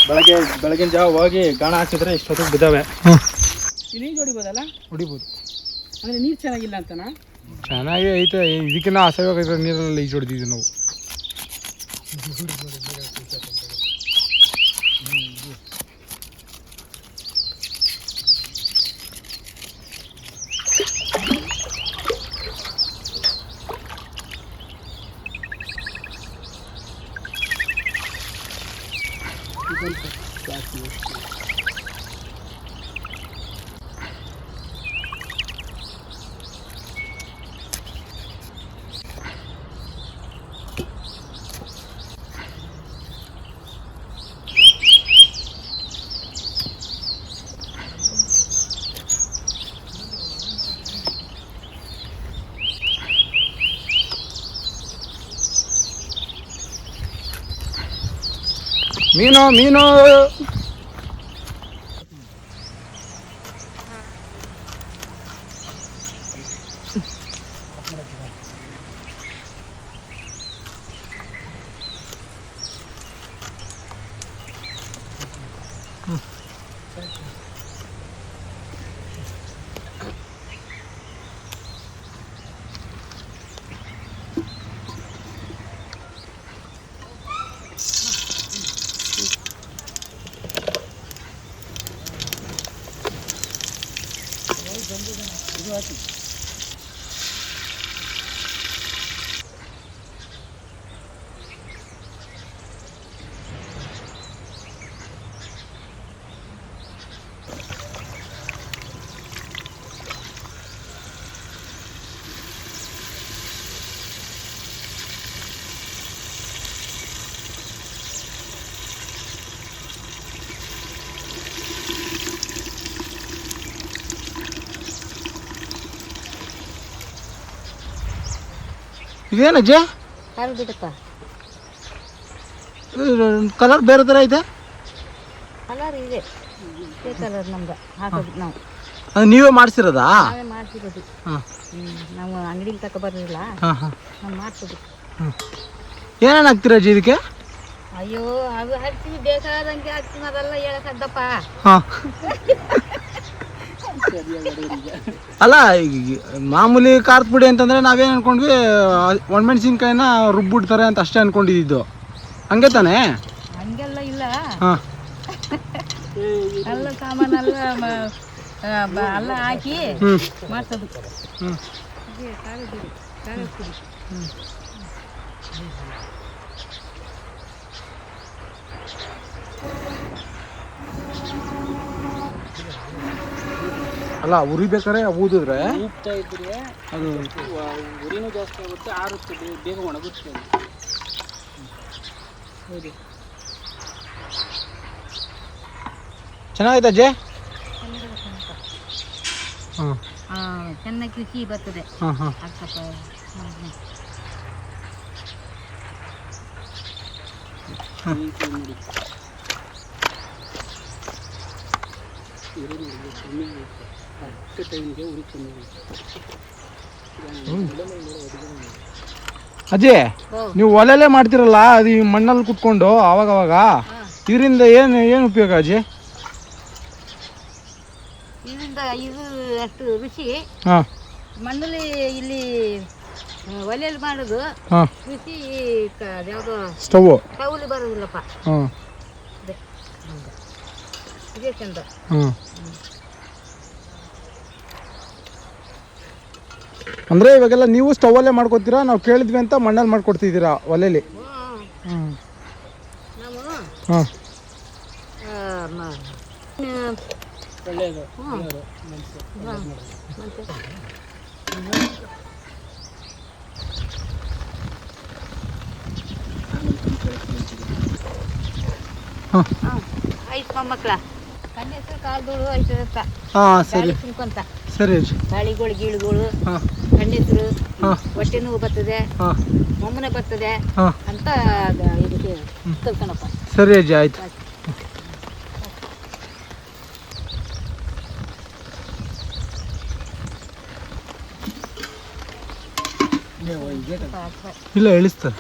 ಬೆಳಗಿನ ಜಾವ ಹೋಗಿ ಗಾಣ ಹಾಕಿದ್ರೆ ಇಷ್ಟೊತ್ತಿಗೆ ಬಿದ್ದಾವೆ. ನೀರು ಹೊಡಿಬೋದಲ್ಲ? ಹೊಡಿಬೋದು. ಅಂದರೆ ನೀರು ಚೆನ್ನಾಗಿಲ್ಲ ಅಂತನಾ? ಚೆನ್ನಾಗಿ ಐತೆ. ಇದಕ್ಕಿಂತ ಅಸಹ್ಯವಾಗಿರೋ ನೀರಲ್ಲಿ ಈಜು ಹೊಡೆದಿದ್ದೀವಿ ನಾವು. ಮೀನು ಮೀನು ಇದೇನಜ್ಜ? ಕಲರ್ ಬೇರೆ ಥರ ಐತೆ. ಕಲರ್ ಇದೆ, ಕಲರ್ ನಮ್ದು ಹಾಕೋದು ನಾವು. ಅದು ನೀವೇ ಮಾಡಿಸಿರೋದಾ? ನಾವೇ ಮಾಡ್ಸಿರೋದು. ನಾವು ಅಂಗಡಿಲಿ ತಗೊಬರೋದಿಲ್ಲ, ನಾವು ಮಾಡ್ಸೋದು. ಏನೇನು ಹಾಕ್ತೀರ ಅಜ್ಜಿ ಇದಕ್ಕೆ? ಅಯ್ಯೋ ಅದು ಹಾಕ್ತೀವಿ, ಬೇಕಾದಂಗೆ ಹಾಕ್ತೀವಿ, ಅದೆಲ್ಲ ಹೇಳಕ್ಕದ್ದಪ್ಪ. ಅಲ್ಲ ಮಾಮೂಲಿ ಖಾರದ ಪುಡಿ ಅಂತಂದ್ರೆ ನಾವೇನು ಅನ್ಕೊಂಡ್ವಿ, ಒಣಮೆಣಸಿನ್ಕಾಯಿನ ರುಬ್ಬಿಡ್ತಾರೆ ಅಂತ ಅಷ್ಟೇ ಅನ್ಕೊಂಡಿದ್ದು. ಹಂಗೆ ತಾನೇ? ಹಂಗೆಲ್ಲ ಇಲ್ಲ. ಎಲ್ಲ ಸಾಮಾನೆಲ್ಲ ಎಲ್ಲ ಹಾಕಿ ಮಾಡ್ಸೋದು. ಅಲ್ಲ ಉರಿಬೇಕಾರೆ ಊದಿದ್ರೆ ಉಪ್ತಾ ಇದ್ರೆ ಅದು ಉರಿನೂ ಜಾಸ್ತಿ ಆಗುತ್ತೆ, ಆರುತ್ತೆ, ಬೇಗ ಒಣಗುತ್ತೆ. ಹೌದು. ಚೆನ್ನಾಗೈತೆ ಅಜ್ಜೆ? ಚೆನ್ನಾಗಿ ರುಚಿ ಬರ್ತದೆ. ಅಜ್ಜಿ ನೀವು ಒಲೆಲೆ ಮಾಡ್ತಿರಲ್ಲ, ಅದು ಈ ಮಣ್ಣಲ್ಲಿ ಕುತ್ಕೊಂಡು ಅವಾಗ ಇದರಿಂದ ಏನು ಉಪಯೋಗ ಅಜ್ಜಿ? ಇದರಿಂದ ಇದು ಅಷ್ಟು ರುಚಿ. ಮಣ್ಣಲ್ಲಿ ಇಲ್ಲಿ ಒಲೆಯಲ್ಲಿ ಮಾಡೋದು ರುಚಿ ಯಾವುದು ಸ್ಟವ್ಲಿ ಬರೋದಿಲ್ಲಪ್ಪ. ಇದೇ ಚಂದ. ಅಂದ್ರೆ ಇವಾಗೆಲ್ಲ ನೀವು ಸ್ಟವಲ್ಲೇ ಮಾಡ್ಕೊತೀರಾ? ನಾವು ಕೇಳಿದ್ವಿ ಅಂತ ಮಣ್ಣಲ್ಲಿ ಮಾಡ್ಕೊಡ್ತಿದ್ದೀರಾ ಒಲೆಯಲ್ಲಿ? ಒಳ್ಳೆಯದು. ಐದು ಮೊಮ್ಮಕ್ಳ ಕಣ್ಣೆ ಹೆಸರು ಕಾಲ್ದೋಳು ಐದು ಅಂತ. ಸರಿ ತಿನ್ಕೊಂತ ಸರಿ ಗಾಳಿಗಳು ಗೀಳುಗಳು ಕಣ್ಣೆಸರು ಹೊಟ್ಟೆ ನೋವು ಬರ್ತದೆ, ಮೊಮ್ಮನೆ ಬರ್ತದೆ ಅಂತ ಇದಕ್ಕೆ ಕಲ್ಕಣಪ್ಪ. ಸರಿ ಅಜ್ಜಿ, ಆಯ್ತು. ಇಲ್ಲ ಇಳಿಸ್ತಾರೆ.